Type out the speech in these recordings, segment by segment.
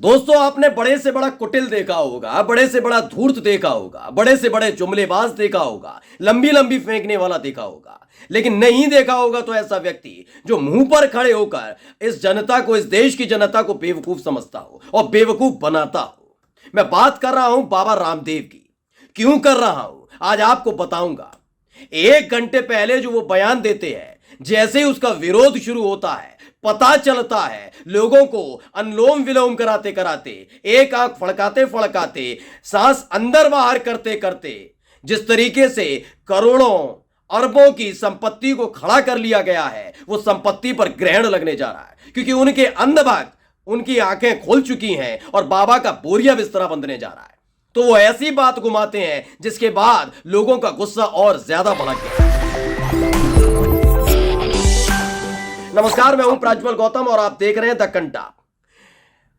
दोस्तों, आपने बड़े से बड़ा कुटिल देखा होगा, बड़े से बड़ा धूर्त देखा होगा, बड़े से बड़े जुमलेबाज देखा होगा, लंबी लंबी फेंकने वाला देखा होगा, लेकिन नहीं देखा होगा तो ऐसा व्यक्ति जो मुंह पर खड़े होकर इस जनता को, इस देश की जनता को बेवकूफ समझता हो और बेवकूफ बनाता हो। मैं बात कर रहा हूं बाबा रामदेव की। क्यों कर रहा हूं आज आपको बताऊंगा। 1 घंटे पहले जो वो बयान देते हैं, जैसे ही उसका विरोध शुरू होता है, पता चलता है लोगों को अनुलोम विलोम कराते कराते, एक आंख फड़काते फड़काते, सांस अंदर बाहर करते करते जिस तरीके से करोड़ों अरबों की संपत्ति को खड़ा कर लिया गया है, वो संपत्ति पर ग्रहण लगने जा रहा है, क्योंकि उनके अंधभक्त, उनकी आंखें खुल चुकी हैं और बाबा का बोरिया बिस्तरा बंधने जा रहा है। तो वो ऐसी बात घुमाते हैं जिसके बाद लोगों का गुस्सा और ज्यादा भड़क गया। नमस्कार, मैं हूं प्रज्वल गौतम और आप देख रहे हैं द कंटा।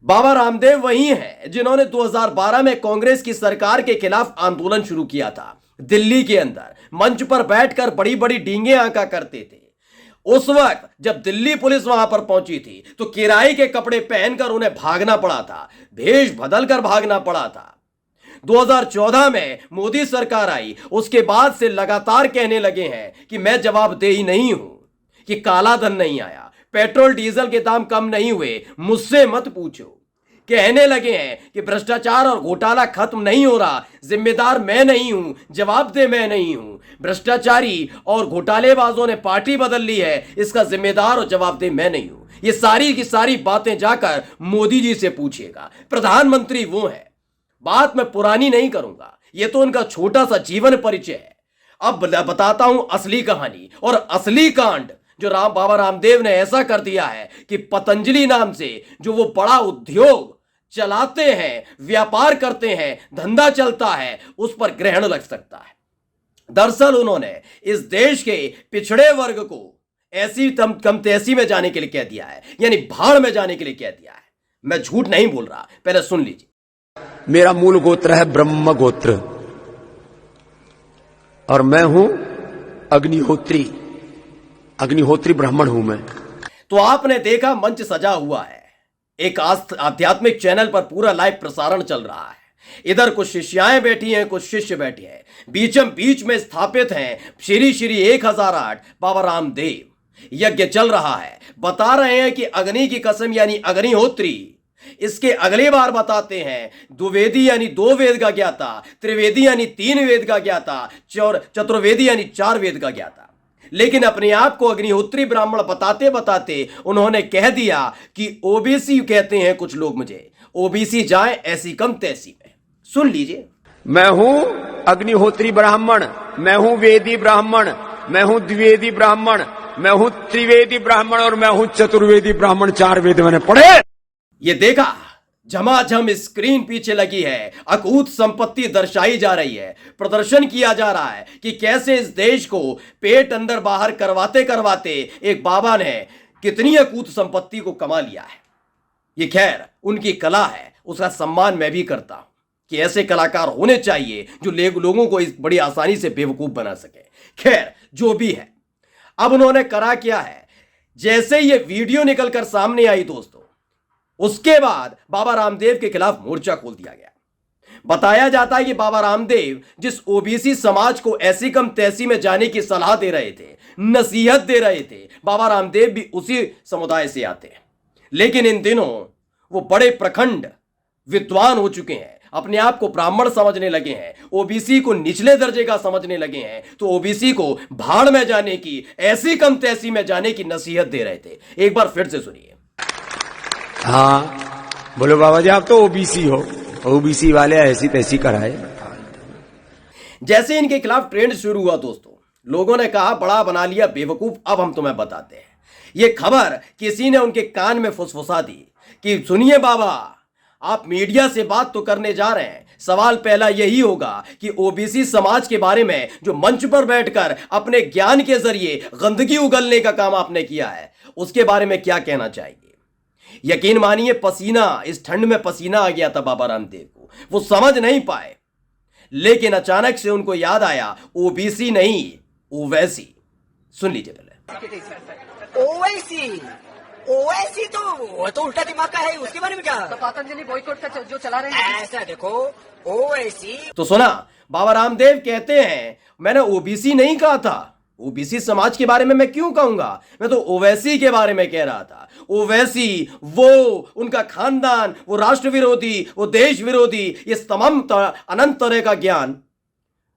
बाबा रामदेव वही हैं जिन्होंने 2012 में कांग्रेस की सरकार के खिलाफ आंदोलन शुरू किया था। दिल्ली के अंदर मंच पर बैठकर बड़ी बड़ी डींगे आंका करते थे। उस वक्त जब दिल्ली पुलिस वहां पर पहुंची थी तो किराए के कपड़े पहनकर उन्हें भागना पड़ा था, भेष बदलकर भागना पड़ा था। 2014 में मोदी सरकार आई, उसके बाद से लगातार कहने लगे हैं कि मैं जवाबदेही नहीं हूं, कि काला धन नहीं आया, पेट्रोल डीजल के दाम कम नहीं हुए, मुझसे मत पूछो। कहने लगे हैं कि भ्रष्टाचार और घोटाला खत्म नहीं हो रहा, जिम्मेदार मैं नहीं हूं, जवाबदेह मैं नहीं हूं। भ्रष्टाचारी और घोटालेबाजों ने पार्टी बदल ली है, इसका जिम्मेदार और जवाबदेह मैं नहीं हूं। ये सारी की सारी बातें जाकर मोदी जी से पूछिएगा, प्रधानमंत्री वो है। बात मैं पुरानी नहीं करूंगा, ये तो उनका छोटा सा जीवन परिचय है। अब बताता हूं असली कहानी और असली कांड जो बाबा रामदेव ने ऐसा कर दिया है कि पतंजलि नाम से जो वो बड़ा उद्योग चलाते हैं, व्यापार करते हैं, धंधा चलता है, उस पर ग्रहण लग सकता है। दरअसल उन्होंने इस देश के पिछड़े वर्ग को ऐसी कम तैसी में जाने के लिए कह दिया है, यानी भाड़ में जाने के लिए कह दिया है। मैं झूठ नहीं बोल रहा, पहले सुन लीजिए। मेरा मूल गोत्र है ब्रह्म गोत्र और मैं हूं अग्निहोत्री ब्राह्मण हूं मैं। तो आपने देखा मंच सजा हुआ है, एक आध्यात्मिक चैनल पर पूरा लाइव प्रसारण चल रहा है। इधर कुछ शिष्याएं बैठी हैं, कुछ शिष्य बैठे हैं, बीचम बीच में स्थापित हैं श्री श्री 1008 बाबा रामदेव। यज्ञ चल रहा है, बता रहे हैं कि अग्नि की कसम यानी अग्निहोत्री। इसके अगली बार बताते हैं द्विवेदी यानी 2 वेद का ज्ञाता, त्रिवेदी यानी 3 वेद का ज्ञाता, चतुर्वेदी यानी 4 वेद का ज्ञाता। लेकिन अपने आप को अग्निहोत्री ब्राह्मण बताते बताते उन्होंने कह दिया कि ओबीसी कहते हैं कुछ लोग मुझे, ओबीसी जाए ऐसी कम तैसी में। सुन लीजिए। मैं हूं अग्निहोत्री ब्राह्मण, मैं हूं वेदी ब्राह्मण, मैं हूं द्विवेदी ब्राह्मण, मैं हूं त्रिवेदी ब्राह्मण और मैं हूं चतुर्वेदी ब्राह्मण। 4 वेद मैंने पढ़े। ये देखा, झमाझम स्क्रीन पीछे लगी है, अकूत संपत्ति दर्शाई जा रही है, प्रदर्शन किया जा रहा है कि कैसे इस देश को पेट अंदर बाहर करवाते करवाते एक बाबा ने कितनी अकूत संपत्ति को कमा लिया है। ये खैर उनकी कला है, उसका सम्मान मैं भी करता हूं कि ऐसे कलाकार होने चाहिए जो लोगों को इस बड़ी आसानी से बेवकूफ बना सके। खैर जो भी है, अब उन्होंने करा क्या है, जैसे ये वीडियो निकलकर सामने आई दोस्तों, उसके बाद बाबा रामदेव के खिलाफ मोर्चा खोल दिया गया। बताया जाता है कि बाबा रामदेव जिस ओबीसी समाज को ऐसी कम तैसी में जाने की सलाह दे रहे थे, नसीहत दे रहे थे, बाबा रामदेव भी उसी समुदाय से आते हैं। लेकिन इन दिनों वो बड़े प्रखंड विद्वान हो चुके हैं, अपने आप को ब्राह्मण समझने लगे हैं, ओबीसी को निचले दर्जे का समझने लगे हैं, तो ओबीसी को भाड़ में जाने की, ऐसी कम तैसी में जाने की नसीहत दे रहे थे। एक बार फिर से सुनिए। हाँ बोलो बाबा जी, आप तो ओबीसी हो, ओबीसी वाले ऐसी तैसी कराए। जैसे इनके खिलाफ ट्रेंड शुरू हुआ दोस्तों, लोगों ने कहा बड़ा बना लिया बेवकूफ, अब हम तुम्हें बताते हैं। यह खबर किसी ने उनके कान में फुसफुसा दी कि सुनिए बाबा, आप मीडिया से बात तो करने जा रहे हैं, सवाल पहला यही होगा कि ओबीसी समाज के बारे में जो मंच पर बैठकर अपने ज्ञान के जरिए गंदगी उगलने का काम आपने किया है, उसके बारे में क्या कहना चाहिए। यकीन मानिए, पसीना, इस ठंड में पसीना आ गया था बाबा रामदेव को। वो समझ नहीं पाए, लेकिन अचानक से उनको याद आया ओबीसी नहीं, ओवैसी। सुन लीजिए पहले। ओवैसी ओवैसी तो वो तो उल्टा दिमाग का है, उसके बारे में क्या? तो पतंजलि बॉयकॉट का जो चला रहे हैं, ऐसा देखो, ओवैसी तो सुना, बाबा रामदेव कहते हैं मैंने ओबीसी नहीं कहा था। ओबीसी समाज के बारे में मैं क्यों कहूंगा, मैं तो ओवैसी के बारे में कह रहा था। ओवैसी, वो, उनका खानदान, वो राष्ट्र विरोधी, वो देश विरोधी, इस तमाम अनंत तरह का ज्ञान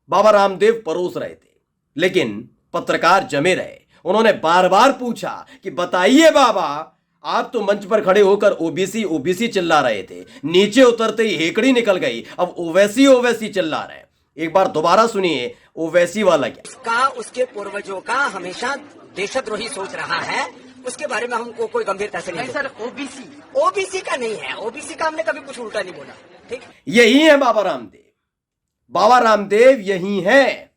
बाबा रामदेव परोस रहे थे। लेकिन पत्रकार जमे रहे। उन्होंने बार बार पूछा कि बताइए बाबा, आप तो मंच पर खड़े होकर ओबीसी ओबीसी चिल्ला रहे थे, नीचे उतरते ही हेकड़ी निकल गई, अब ओवैसी ओवैसी चिल्ला रहे हैं। एक बार दोबारा सुनिए, ओवैसी वाला क्या? का उसके पूर्वजों का हमेशा देशद्रोही सोच रहा है, उसके बारे में हमको कोई गंभीरता से नहीं सर। ओबीसी ओबीसी का नहीं है, ओबीसी का हमने कभी कुछ उल्टा नहीं बोला। ठीक, यही है बाबा रामदेव। बाबा रामदेव यही है।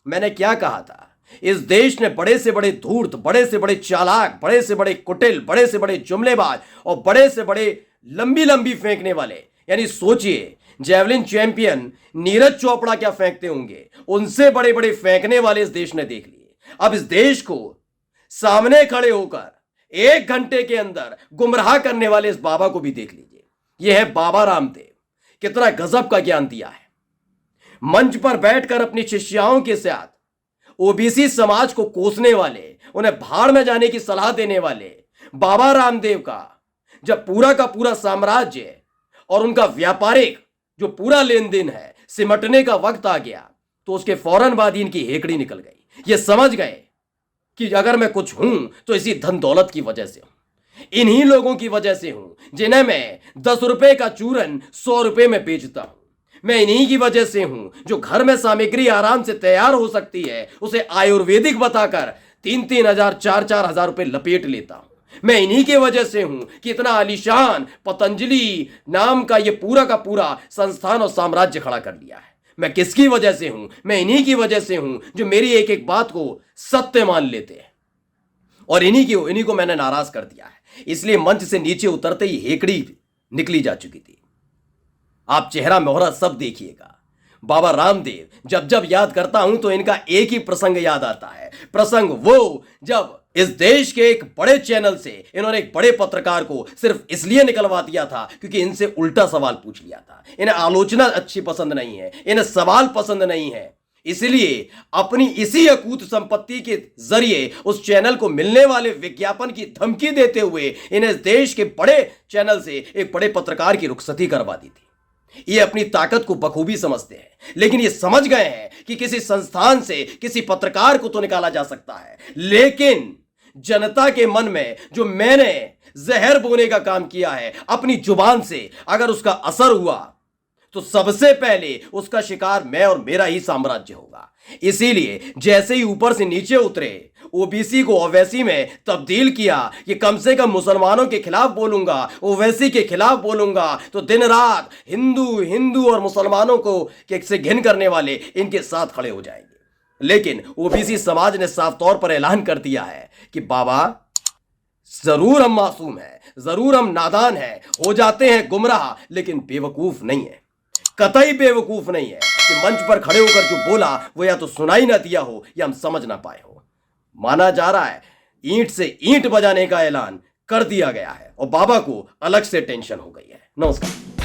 मैंने क्या कहा था, इस देश ने बड़े से बड़े धूर्त, बड़े से बड़े चालाक, बड़े से बड़े कुटिल, बड़े से बड़े जुमलेबाज और बड़े से बड़े लंबी लंबी फेंकने वाले, यानी सोचिए जेवलिन चैंपियन नीरज चोपड़ा क्या फेंकते होंगे, उनसे बड़े बड़े फेंकने वाले इस देश ने देख लिए। अब इस देश को सामने खड़े होकर 1 घंटे के अंदर गुमराह करने वाले इस बाबा को भी देख लीजिए। यह है बाबा रामदेव। कितना गजब का ज्ञान दिया है। मंच पर बैठकर अपनी शिष्याओं के साथ ओबीसी समाज को कोसने वाले, उन्हें भाड़ में जाने की सलाह देने वाले बाबा रामदेव का जब पूरा का पूरा साम्राज्य और उनका व्यापारिक जो पूरा लेन देन है सिमटने का वक्त आ गया, तो उसके फौरन बाद इनकी हेकड़ी निकल गई। ये समझ गए कि अगर मैं कुछ हूं तो इसी धन दौलत की वजह से हूं, इन्हीं लोगों की वजह से हूं जिन्हें मैं 10 रुपए का चूरन 100 रुपए में बेचता हूं। मैं इन्हीं की वजह से हूं जो घर में सामग्री आराम से तैयार हो सकती है, उसे आयुर्वेदिक बताकर 3-3 हजार 4-4 हजार रुपए लपेट लेता हूं। मैं इन्हीं की वजह से हूं कि इतना आलीशान पतंजलि नाम का ये पूरा का पूरा संस्थान और साम्राज्य खड़ा कर लिया है। मैं किसकी वजह से हूं? मैं इन्हीं की वजह से हूं जो मेरी एक एक बात को सत्य मान लेते हैं, और इन्हीं को मैंने नाराज कर दिया है। इसलिए मंच से नीचे उतरते ही हेकड़ी निकली जा चुकी थी। आप चेहरा मोहरा सब देखिएगा। बाबा रामदेव जब जब याद करता हूं तो इनका एक ही प्रसंग याद आता है। प्रसंग वो जब इस देश के एक बड़े चैनल से इन्होंने एक बड़े पत्रकार को सिर्फ इसलिए निकलवा दिया था क्योंकि इनसे उल्टा सवाल पूछ लिया था। इन्हें आलोचना अच्छी पसंद नहीं है, इन्हें सवाल पसंद नहीं है, इसलिए अपनी इसी अकूत संपत्ति के जरिए उस चैनल को मिलने वाले विज्ञापन की धमकी देते हुए इन्हें देश के बड़े चैनल से एक बड़े पत्रकार की रुखसती करवा दी थी। ये अपनी ताकत को बखूबी समझते हैं, लेकिन ये समझ गए हैं कि किसी संस्थान से किसी पत्रकार को तो निकाला जा सकता है, लेकिन जनता के मन में जो मैंने जहर बोने का काम किया है अपनी जुबान से, अगर उसका असर हुआ तो सबसे पहले उसका शिकार मैं और मेरा ही साम्राज्य होगा। इसीलिए जैसे ही ऊपर से नीचे उतरे, ओबीसी को ओवैसी में तब्दील किया कि कम से कम मुसलमानों के खिलाफ बोलूंगा, ओवैसी के खिलाफ बोलूंगा, तो दिन रात हिंदू और मुसलमानों को से घिन करने वाले इनके साथ खड़े हो जाएंगे। लेकिन ओबीसी समाज ने साफ तौर पर ऐलान कर दिया है कि बाबा जरूर हम मासूम हैं, जरूर हम नादान हैं, हो जाते हैं गुमराह, लेकिन बेवकूफ नहीं है, कतई बेवकूफ नहीं है कि मंच पर खड़े होकर जो बोला वो या तो सुनाई ना दिया हो या हम समझ ना पाए हो। माना जा रहा है ईंट से ईंट बजाने का ऐलान कर दिया गया है और बाबा को अलग से टेंशन हो गई है। नमस्कार।